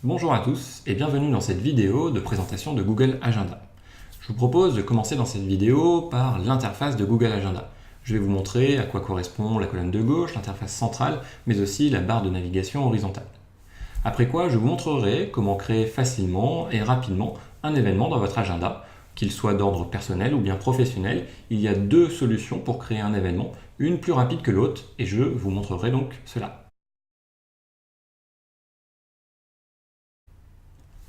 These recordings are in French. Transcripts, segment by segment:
Bonjour à tous et bienvenue dans cette vidéo de présentation de Google Agenda. Je vous propose de commencer dans cette vidéo par l'interface de Google Agenda. Je vais vous montrer à quoi correspond la colonne de gauche, l'interface centrale, mais aussi la barre de navigation horizontale. Après quoi, je vous montrerai comment créer facilement et rapidement un événement dans votre agenda, qu'il soit d'ordre personnel ou bien professionnel. Il y a deux solutions pour créer un événement, une plus rapide que l'autre, et je vous montrerai donc cela.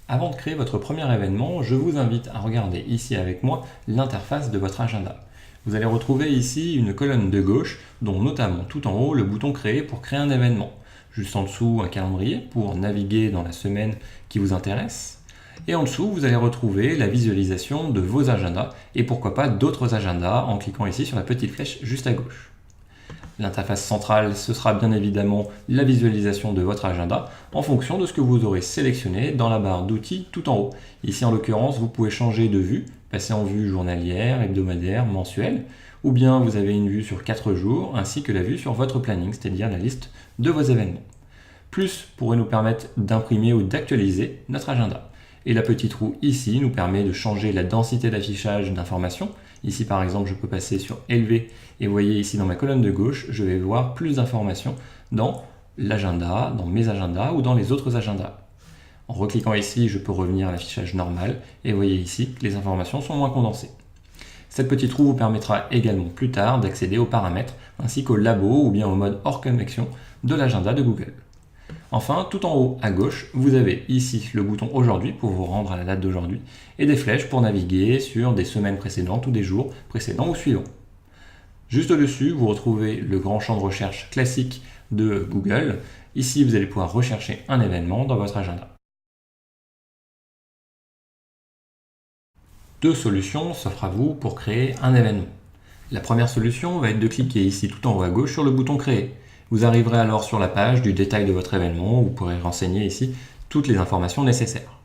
Avant de créer votre premier événement, je vous invite à regarder ici avec moi l'interface de votre agenda. Vous allez retrouver ici une colonne de gauche, dont notamment tout en haut le bouton Créer pour créer un événement. Juste en dessous, un calendrier pour naviguer dans la semaine qui vous intéresse. Et en dessous, vous allez retrouver la visualisation de vos agendas et pourquoi pas d'autres agendas en cliquant ici sur la petite flèche juste à gauche. L'interface centrale, ce sera bien évidemment la visualisation de votre agenda en fonction de ce que vous aurez sélectionné dans la barre d'outils tout en haut. Ici, en l'occurrence, vous pouvez changer de vue, passer en vue journalière, hebdomadaire, mensuelle, ou bien vous avez une vue sur 4 jours, ainsi que la vue sur votre planning, c'est-à-dire la liste de vos événements. Plus pourrait nous permettre d'imprimer ou d'actualiser notre agenda. Et la petite roue ici nous permet de changer la densité d'affichage d'informations. Ici par exemple, je peux passer sur élever et vous voyez ici dans ma colonne de gauche, je vais voir plus d'informations dans l'agenda, dans mes agendas ou dans les autres agendas. En recliquant ici, je peux revenir à l'affichage normal et vous voyez ici que les informations sont moins condensées. Cette petite roue vous permettra également plus tard d'accéder aux paramètres ainsi qu'au labo ou bien au mode hors connexion de l'agenda de Google. Enfin, tout en haut à gauche, vous avez ici le bouton Aujourd'hui pour vous rendre à la date d'aujourd'hui et des flèches pour naviguer sur des semaines précédentes ou des jours précédents ou suivants. Juste au-dessus, vous retrouvez le grand champ de recherche classique de Google. Ici, vous allez pouvoir rechercher un événement dans votre agenda. Deux solutions s'offrent à vous pour créer un événement. La première solution va être de cliquer ici tout en haut à gauche sur le bouton Créer. Vous arriverez alors sur la page du détail de votre événement où vous pourrez renseigner ici toutes les informations nécessaires.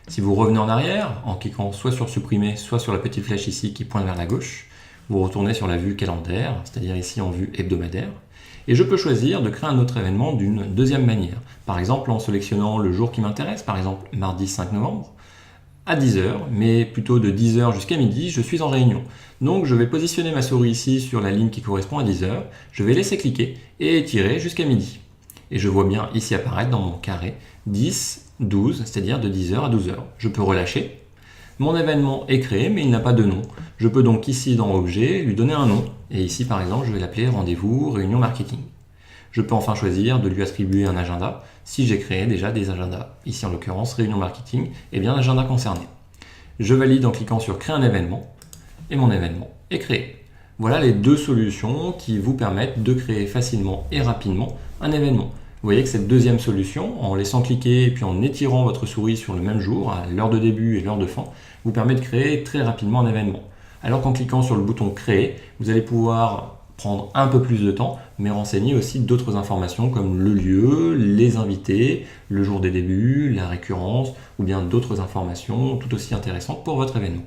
Si vous revenez en arrière, en cliquant soit sur Supprimer, soit sur la petite flèche ici qui pointe vers la gauche, vous retournez sur la vue calendaire, c'est-à-dire ici en vue hebdomadaire, et je peux choisir de créer un autre événement d'une deuxième manière. Par exemple en sélectionnant le jour qui m'intéresse, par exemple mardi 5 novembre, à 10h, mais plutôt de 10h jusqu'à midi, je suis en réunion. Donc je vais positionner ma souris ici sur la ligne qui correspond à 10h, je vais laisser cliquer et étirer jusqu'à midi. Et je vois bien ici apparaître dans mon carré 10, 12, c'est-à-dire de 10h à 12h. Je peux relâcher. Mon événement est créé, mais il n'a pas de nom. Je peux donc ici dans Objet lui donner un nom. Et ici par exemple, je vais l'appeler Rendez-vous, Réunion Marketing. Je peux enfin choisir de lui attribuer un agenda si j'ai créé déjà des agendas. Ici en l'occurrence, Réunion Marketing, et bien l'agenda concerné. Je valide en cliquant sur Créer un événement et mon événement est créé. Voilà les deux solutions qui vous permettent de créer facilement et rapidement un événement. Vous voyez que cette deuxième solution, en laissant cliquer et puis en étirant votre souris sur le même jour, à l'heure de début et l'heure de fin, vous permet de créer très rapidement un événement. Alors qu'en cliquant sur le bouton Créer, vous allez pouvoir prendre un peu plus de temps, mais renseigner aussi d'autres informations comme le lieu, les invités, le jour des débuts, la récurrence, ou bien d'autres informations tout aussi intéressantes pour votre événement.